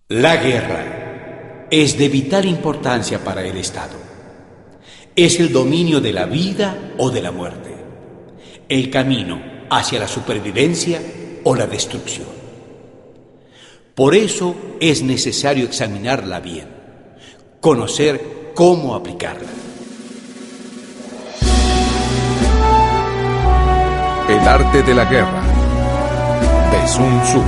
La guerra es de vital importancia para el Estado. Es el dominio de la vida o de la muerte, el camino hacia la supervivencia o la destrucción. Por eso es necesario examinarla bien, conocer cómo aplicarla. El arte de la guerra, de Sun Tzu.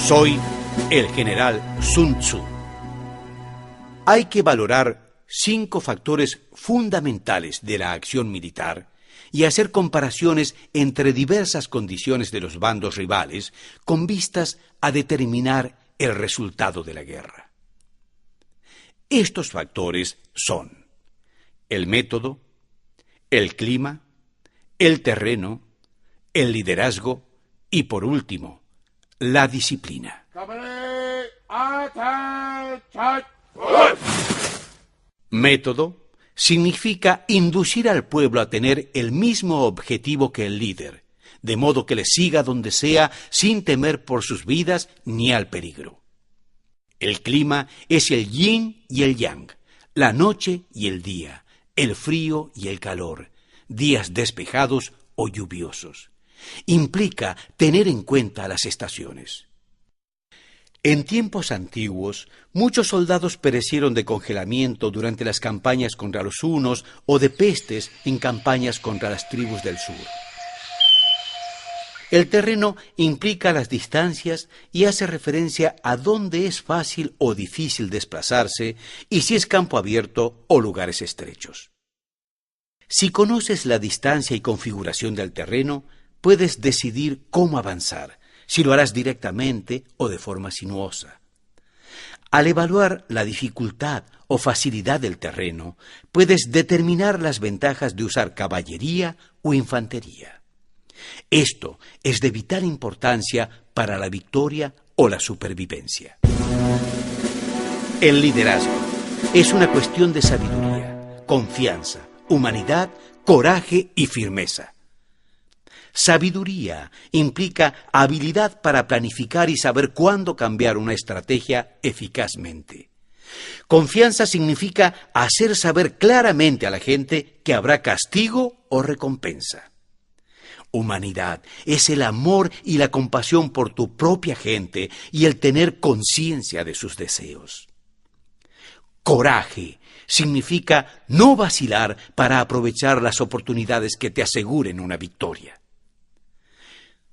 Soy el general Sun Tzu. Hay que valorar 5 factores fundamentales de la acción militar y hacer comparaciones entre diversas condiciones de los bandos rivales con vistas a determinar el resultado de la guerra. Estos factores son el método, el clima, el terreno, el liderazgo y, por último, la disciplina. Método significa inducir al pueblo a tener el mismo objetivo que el líder, de modo que le siga donde sea sin temer por sus vidas ni al peligro. El clima es el yin y el yang, la noche y el día, el frío y el calor, días despejados o lluviosos. Implica tener en cuenta las estaciones. En tiempos antiguos, muchos soldados perecieron de congelamiento durante las campañas contra los hunos o de pestes en campañas contra las tribus del sur. El terreno implica las distancias y hace referencia a dónde es fácil o difícil desplazarse y si es campo abierto o lugares estrechos. Si conoces la distancia y configuración del terreno, puedes decidir cómo avanzar, si lo harás directamente o de forma sinuosa. Al evaluar la dificultad o facilidad del terreno, puedes determinar las ventajas de usar caballería o infantería. Esto es de vital importancia para la victoria o la supervivencia. El liderazgo es una cuestión de sabiduría, confianza, humanidad, coraje y firmeza. Sabiduría implica habilidad para planificar y saber cuándo cambiar una estrategia eficazmente. Confianza significa hacer saber claramente a la gente que habrá castigo o recompensa. Humanidad es el amor y la compasión por tu propia gente y el tener conciencia de sus deseos. Coraje significa no vacilar para aprovechar las oportunidades que te aseguren una victoria.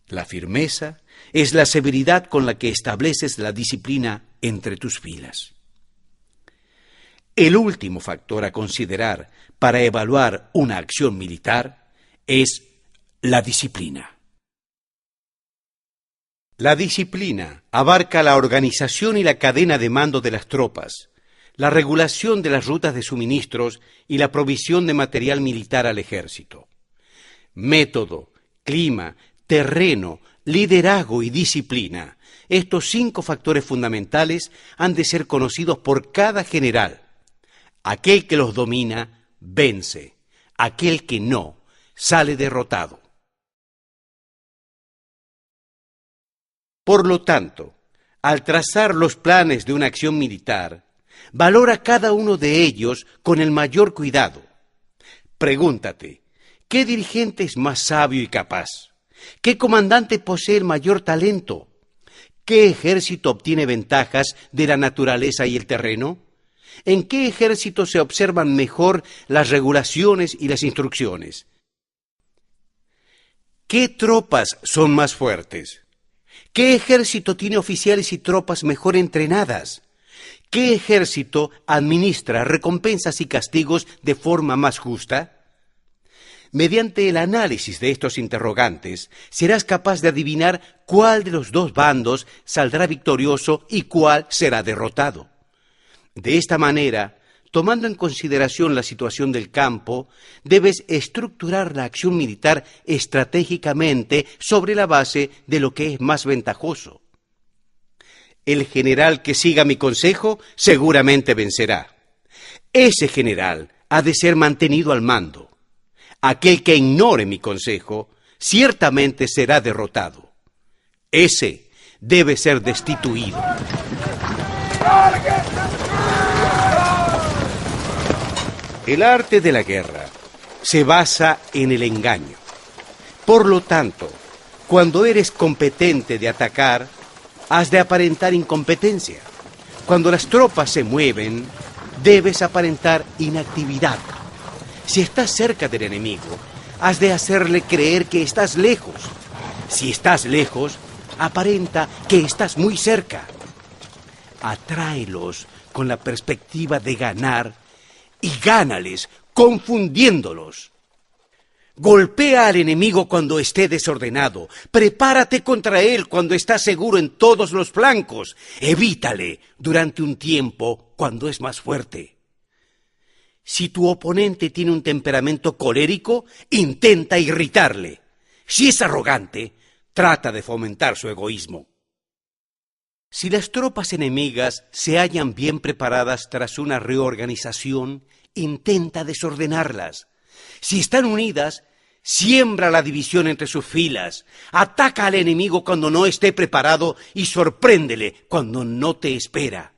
La firmeza es la severidad con la que estableces la disciplina entre tus filas. El último factor a considerar para evaluar una acción militar es la disciplina. La disciplina abarca la organización y la cadena de mando de las tropas, la regulación de las rutas de suministros y la provisión de material militar al ejército. Método, clima, terreno, liderazgo y disciplina. Estos 5 factores fundamentales han de ser conocidos por cada general. Aquel que los domina, vence. Aquel que no, sale derrotado. Por lo tanto, al trazar los planes de una acción militar, valora cada uno de ellos con el mayor cuidado. Pregúntate, ¿qué dirigente es más sabio y capaz? ¿Qué comandante posee el mayor talento? ¿Qué ejército obtiene ventajas de la naturaleza y el terreno? ¿En qué ejército se observan mejor las regulaciones y las instrucciones? ¿Qué tropas son más fuertes? ¿Qué ejército tiene oficiales y tropas mejor entrenadas? ¿Qué ejército administra recompensas y castigos de forma más justa? Mediante el análisis de estos interrogantes, serás capaz de adivinar cuál de los 2 bandos saldrá victorioso y cuál será derrotado. De esta manera, tomando en consideración la situación del campo, debes estructurar la acción militar estratégicamente sobre la base de lo que es más ventajoso. El general que siga mi consejo seguramente vencerá. Ese general ha de ser mantenido al mando. Aquel que ignore mi consejo, ciertamente será derrotado. Ese debe ser destituido. El arte de la guerra se basa en el engaño. Por lo tanto, cuando eres competente de atacar, has de aparentar incompetencia. Cuando las tropas se mueven, debes aparentar inactividad. Si estás cerca del enemigo, has de hacerle creer que estás lejos. Si estás lejos, aparenta que estás muy cerca. Atráelos con la perspectiva de ganar y gánales confundiéndolos. Golpea al enemigo cuando esté desordenado. Prepárate contra él cuando está seguro en todos los flancos. Evítale durante un tiempo cuando es más fuerte. Si tu oponente tiene un temperamento colérico, intenta irritarle. Si es arrogante, trata de fomentar su egoísmo. Si las tropas enemigas se hallan bien preparadas tras una reorganización, intenta desordenarlas. Si están unidas, siembra la división entre sus filas. Ataca al enemigo cuando no esté preparado y sorpréndele cuando no te espera.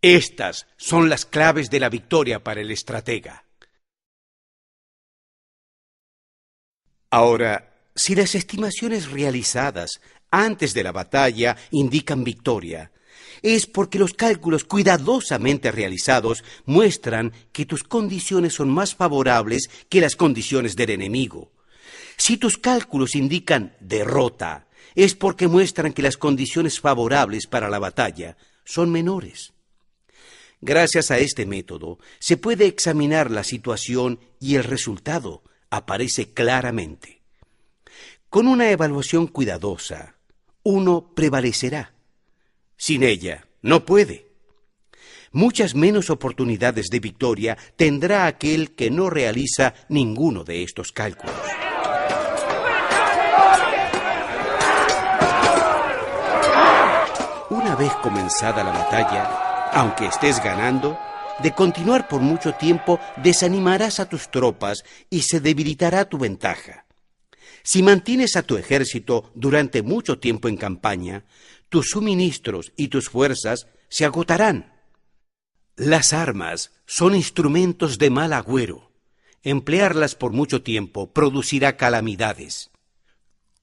Estas son las claves de la victoria para el estratega. Ahora, si las estimaciones realizadas antes de la batalla indican victoria, es porque los cálculos cuidadosamente realizados muestran que tus condiciones son más favorables que las condiciones del enemigo. Si tus cálculos indican derrota, es porque muestran que las condiciones favorables para la batalla son menores. Gracias a este método, se puede examinar la situación y el resultado aparece claramente. Con una evaluación cuidadosa, uno prevalecerá. Sin ella, no puede. Muchas menos oportunidades de victoria tendrá aquel que no realiza ninguno de estos cálculos. Una vez comenzada la batalla, aunque estés ganando, de continuar por mucho tiempo desanimarás a tus tropas y se debilitará tu ventaja. Si mantienes a tu ejército durante mucho tiempo en campaña, tus suministros y tus fuerzas se agotarán. Las armas son instrumentos de mal agüero. Emplearlas por mucho tiempo producirá calamidades.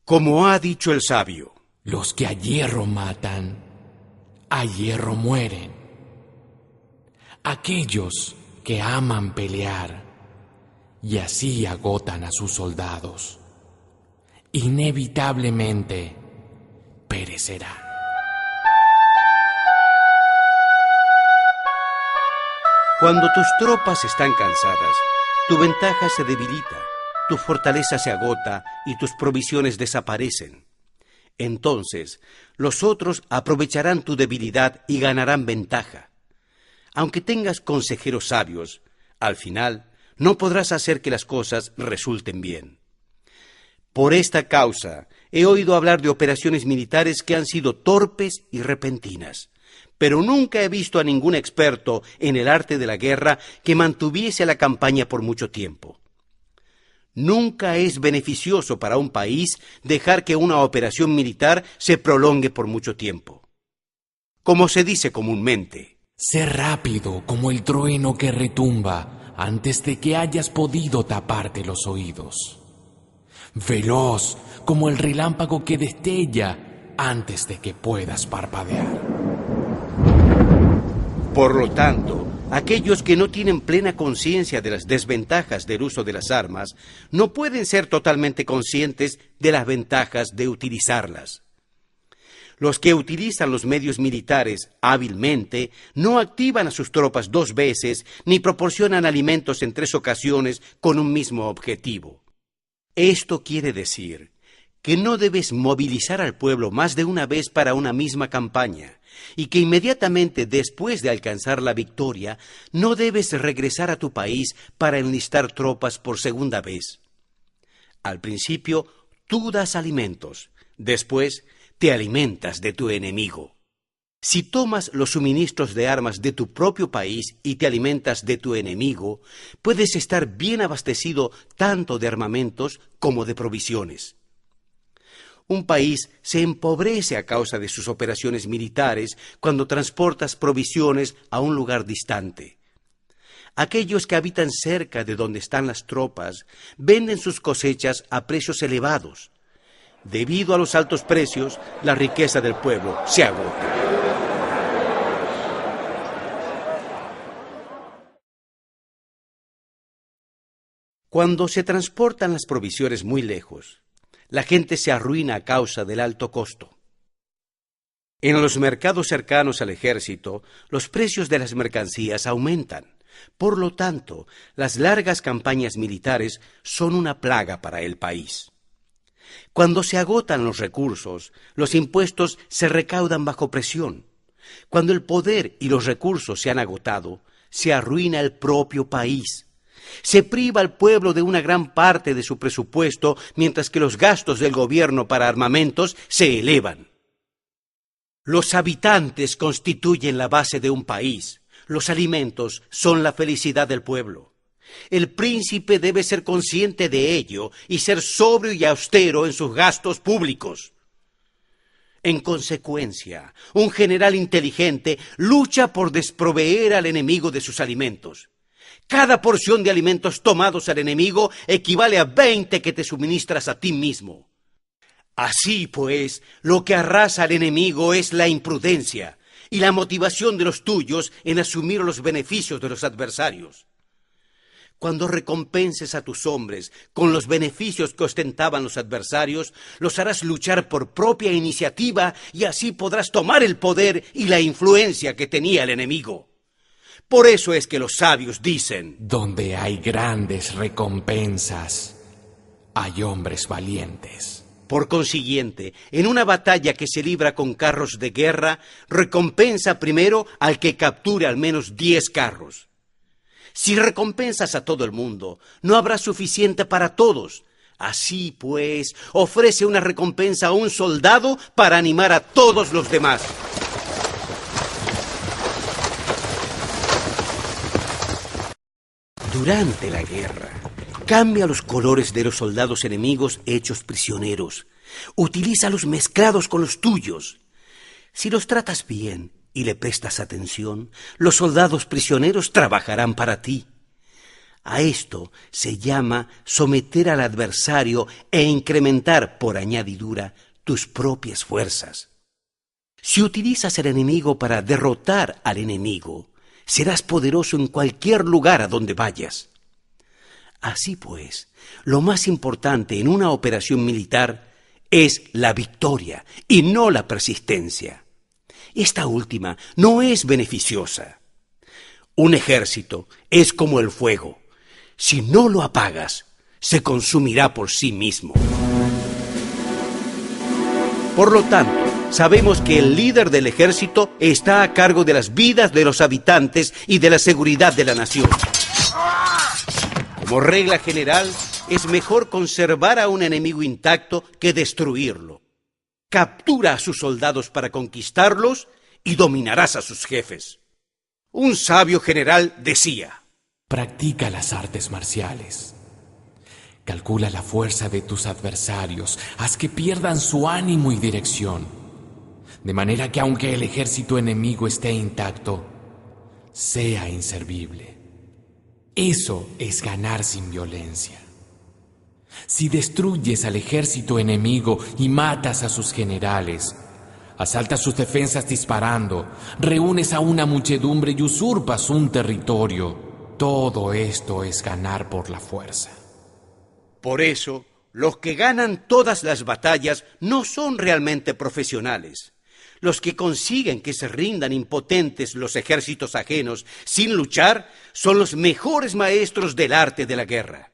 Como ha dicho el sabio, los que a hierro matan, a hierro mueren. Aquellos que aman pelear y así agotan a sus soldados, inevitablemente perecerán. Cuando tus tropas están cansadas, tu ventaja se debilita, tu fortaleza se agota y tus provisiones desaparecen. Entonces, los otros aprovecharán tu debilidad y ganarán ventaja. Aunque tengas consejeros sabios, al final no podrás hacer que las cosas resulten bien. Por esta causa, he oído hablar de operaciones militares que han sido torpes y repentinas, pero nunca he visto a ningún experto en el arte de la guerra que mantuviese la campaña por mucho tiempo. Nunca es beneficioso para un país dejar que una operación militar se prolongue por mucho tiempo. Como se dice comúnmente, sé rápido como el trueno que retumba antes de que hayas podido taparte los oídos. Veloz como el relámpago que destella antes de que puedas parpadear. Por lo tanto, aquellos que no tienen plena conciencia de las desventajas del uso de las armas no pueden ser totalmente conscientes de las ventajas de utilizarlas. Los que utilizan los medios militares hábilmente no activan a sus tropas 2 veces ni proporcionan alimentos en 3 ocasiones con un mismo objetivo. Esto quiere decir que no debes movilizar al pueblo más de una vez para una misma campaña y que inmediatamente después de alcanzar la victoria no debes regresar a tu país para enlistar tropas por segunda vez. Al principio tú das alimentos, después te alimentas de tu enemigo. Si tomas los suministros de armas de tu propio país y te alimentas de tu enemigo, puedes estar bien abastecido tanto de armamentos como de provisiones. Un país se empobrece a causa de sus operaciones militares cuando transportas provisiones a un lugar distante. Aquellos que habitan cerca de donde están las tropas venden sus cosechas a precios elevados. Debido a los altos precios, la riqueza del pueblo se agota. Cuando se transportan las provisiones muy lejos, la gente se arruina a causa del alto costo. En los mercados cercanos al ejército, los precios de las mercancías aumentan. Por lo tanto, las largas campañas militares son una plaga para el país. Cuando se agotan los recursos, los impuestos se recaudan bajo presión. Cuando el poder y los recursos se han agotado, se arruina el propio país. Se priva al pueblo de una gran parte de su presupuesto, mientras que los gastos del gobierno para armamentos se elevan. Los habitantes constituyen la base de un país. Los alimentos son la felicidad del pueblo. El príncipe debe ser consciente de ello y ser sobrio y austero en sus gastos públicos. En consecuencia, un general inteligente lucha por desproveer al enemigo de sus alimentos. Cada porción de alimentos tomados al enemigo equivale a 20 que te suministras a ti mismo. Así pues, lo que arrasa al enemigo es la imprudencia y la motivación de los tuyos en asumir los beneficios de los adversarios. Cuando recompenses a tus hombres con los beneficios que ostentaban los adversarios, los harás luchar por propia iniciativa y así podrás tomar el poder y la influencia que tenía el enemigo. Por eso es que los sabios dicen: donde hay grandes recompensas, hay hombres valientes. Por consiguiente, en una batalla que se libra con carros de guerra, recompensa primero al que capture al menos 10 carros. Si recompensas a todo el mundo, no habrá suficiente para todos. Así pues, ofrece una recompensa a un soldado para animar a todos los demás. Durante la guerra, cambia los colores de los soldados enemigos hechos prisioneros. Utilízalos mezclados con los tuyos. Si los tratas bien y le prestas atención, los soldados prisioneros trabajarán para ti. A esto se llama someter al adversario e incrementar por añadidura tus propias fuerzas. Si utilizas al enemigo para derrotar al enemigo, serás poderoso en cualquier lugar a donde vayas. Así pues, lo más importante en una operación militar es la victoria y no la persistencia. Esta última no es beneficiosa. Un ejército es como el fuego. Si no lo apagas, se consumirá por sí mismo. Por lo tanto, sabemos que el líder del ejército está a cargo de las vidas de los habitantes y de la seguridad de la nación. Como regla general, es mejor conservar a un enemigo intacto que destruirlo. Captura a sus soldados para conquistarlos y dominarás a sus jefes. Un sabio general decía: practica las artes marciales. Calcula la fuerza de tus adversarios, haz que pierdan su ánimo y dirección, de manera que aunque el ejército enemigo esté intacto, sea inservible. Eso es ganar sin violencia. Si destruyes al ejército enemigo y matas a sus generales, asaltas sus defensas disparando, reúnes a una muchedumbre y usurpas un territorio, todo esto es ganar por la fuerza. Por eso, los que ganan todas las batallas no son realmente profesionales. Los que consiguen que se rindan impotentes los ejércitos ajenos sin luchar son los mejores maestros del arte de la guerra.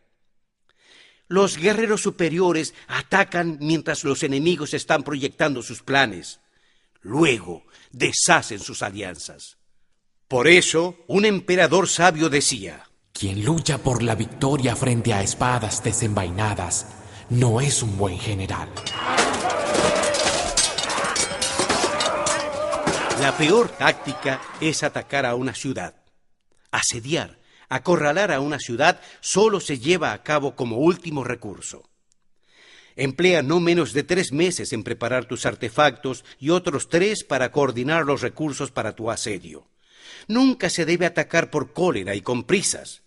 Los guerreros superiores atacan mientras los enemigos están proyectando sus planes. Luego deshacen sus alianzas. Por eso, un emperador sabio decía: quien lucha por la victoria frente a espadas desenvainadas no es un buen general. La peor táctica es atacar a una ciudad. Asediar, acorralar a una ciudad solo se lleva a cabo como último recurso. Emplea no menos de 3 meses en preparar tus artefactos y otros 3 para coordinar los recursos para tu asedio. Nunca se debe atacar por cólera y con prisas.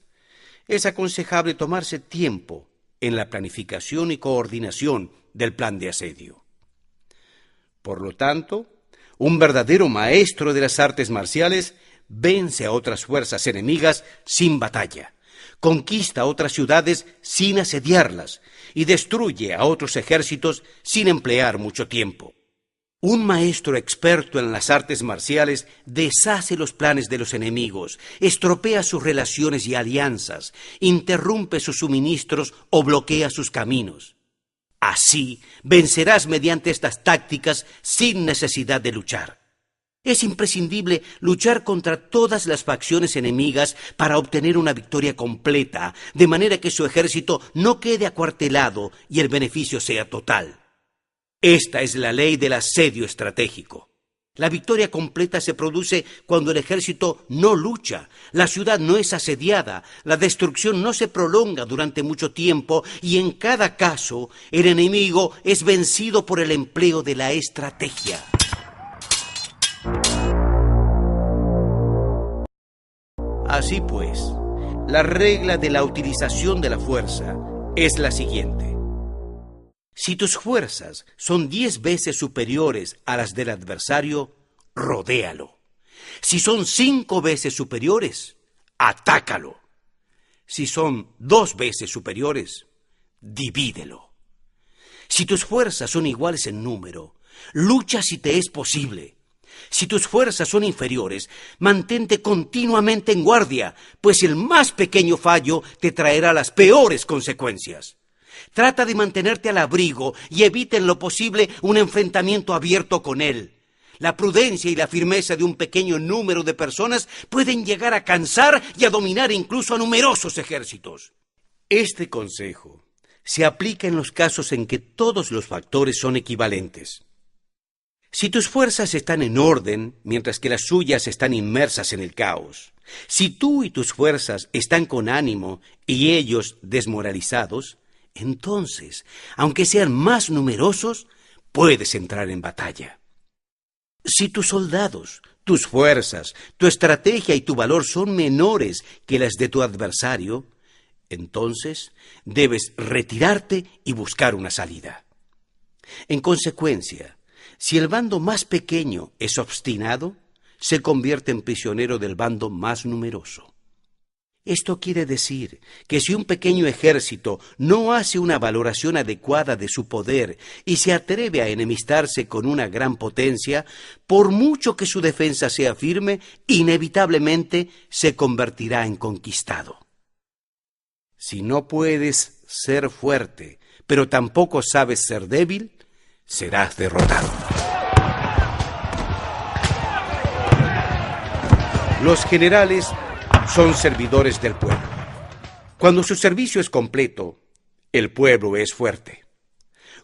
Es aconsejable tomarse tiempo en la planificación y coordinación del plan de asedio. Por lo tanto, un verdadero maestro de las artes marciales vence a otras fuerzas enemigas sin batalla, conquista otras ciudades sin asediarlas y destruye a otros ejércitos sin emplear mucho tiempo. Un maestro experto en las artes marciales deshace los planes de los enemigos, estropea sus relaciones y alianzas, interrumpe sus suministros o bloquea sus caminos. Así vencerás mediante estas tácticas sin necesidad de luchar. Es imprescindible luchar contra todas las facciones enemigas para obtener una victoria completa, de manera que su ejército no quede acuartelado y el beneficio sea total. Esta es la ley del asedio estratégico. La victoria completa se produce cuando el ejército no lucha, la ciudad no es asediada, la destrucción no se prolonga durante mucho tiempo y en cada caso el enemigo es vencido por el empleo de la estrategia. Así pues, la regla de la utilización de la fuerza es la siguiente. Si tus fuerzas son 10 veces superiores a las del adversario, rodéalo. Si son 5 veces superiores, atácalo. Si son 2 veces superiores, divídelo. Si tus fuerzas son iguales en número, lucha si te es posible. Si tus fuerzas son inferiores, mantente continuamente en guardia, pues el más pequeño fallo te traerá las peores consecuencias. Trata de mantenerte al abrigo y evita en lo posible un enfrentamiento abierto con él. La prudencia y la firmeza de un pequeño número de personas pueden llegar a cansar y a dominar incluso a numerosos ejércitos. Este consejo se aplica en los casos en que todos los factores son equivalentes. Si tus fuerzas están en orden, mientras que las suyas están inmersas en el caos, si tú y tus fuerzas están con ánimo y ellos desmoralizados, entonces, aunque sean más numerosos, puedes entrar en batalla. Si tus soldados, tus fuerzas, tu estrategia y tu valor son menores que las de tu adversario, entonces debes retirarte y buscar una salida. En consecuencia, si el bando más pequeño es obstinado, se convierte en prisionero del bando más numeroso. Esto quiere decir que si un pequeño ejército no hace una valoración adecuada de su poder y se atreve a enemistarse con una gran potencia, por mucho que su defensa sea firme, inevitablemente se convertirá en conquistado. Si no puedes ser fuerte, pero tampoco sabes ser débil, serás derrotado. Los generales son servidores del pueblo. Cuando su servicio es completo, el pueblo es fuerte.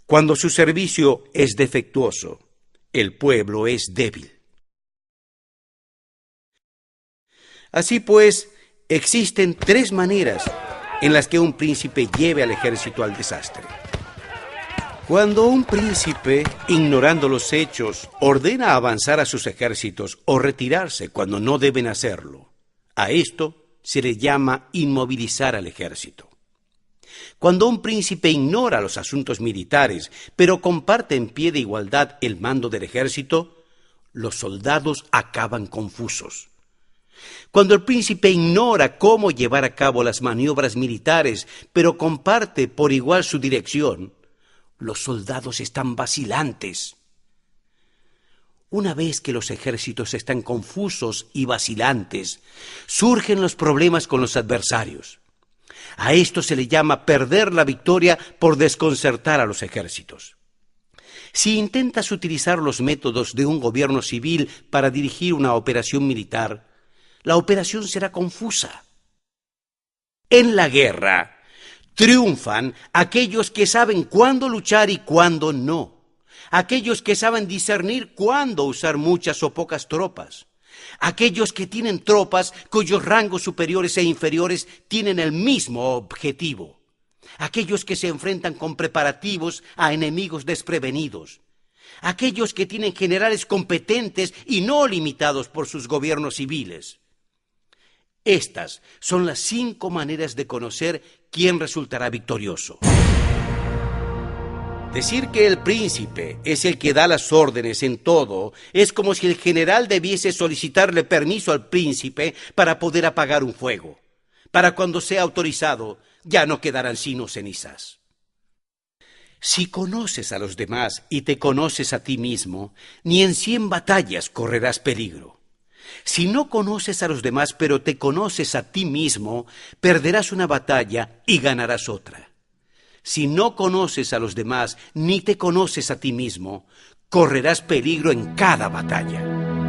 Cuando su servicio es defectuoso, el pueblo es débil. Así pues, existen 3 maneras en las que un príncipe lleve al ejército al desastre. Cuando un príncipe, ignorando los hechos, ordena avanzar a sus ejércitos o retirarse cuando no deben hacerlo, a esto se le llama inmovilizar al ejército. Cuando un príncipe ignora los asuntos militares, pero comparte en pie de igualdad el mando del ejército, los soldados acaban confusos. Cuando el príncipe ignora cómo llevar a cabo las maniobras militares, pero comparte por igual su dirección, los soldados están vacilantes. Una vez que los ejércitos están confusos y vacilantes, surgen los problemas con los adversarios. A esto se le llama perder la victoria por desconcertar a los ejércitos. Si intentas utilizar los métodos de un gobierno civil para dirigir una operación militar, la operación será confusa. En la guerra, triunfan aquellos que saben cuándo luchar y cuándo no. aquellos que saben discernir cuándo usar muchas o pocas tropas, aquellos que tienen tropas cuyos rangos superiores e inferiores tienen el mismo objetivo, aquellos que se enfrentan con preparativos a enemigos desprevenidos, aquellos que tienen generales competentes y no limitados por sus gobiernos civiles. Estas son las 5 maneras de conocer quién resultará victorioso. Decir que el príncipe es el que da las órdenes en todo es como si el general debiese solicitarle permiso al príncipe para poder apagar un fuego. Para cuando sea autorizado, ya no quedarán sino cenizas. Si conoces a los demás y te conoces a ti mismo, ni en 100 batallas correrás peligro. Si no conoces a los demás pero te conoces a ti mismo, perderás una batalla y ganarás otra. Si no conoces a los demás ni te conoces a ti mismo, correrás peligro en cada batalla.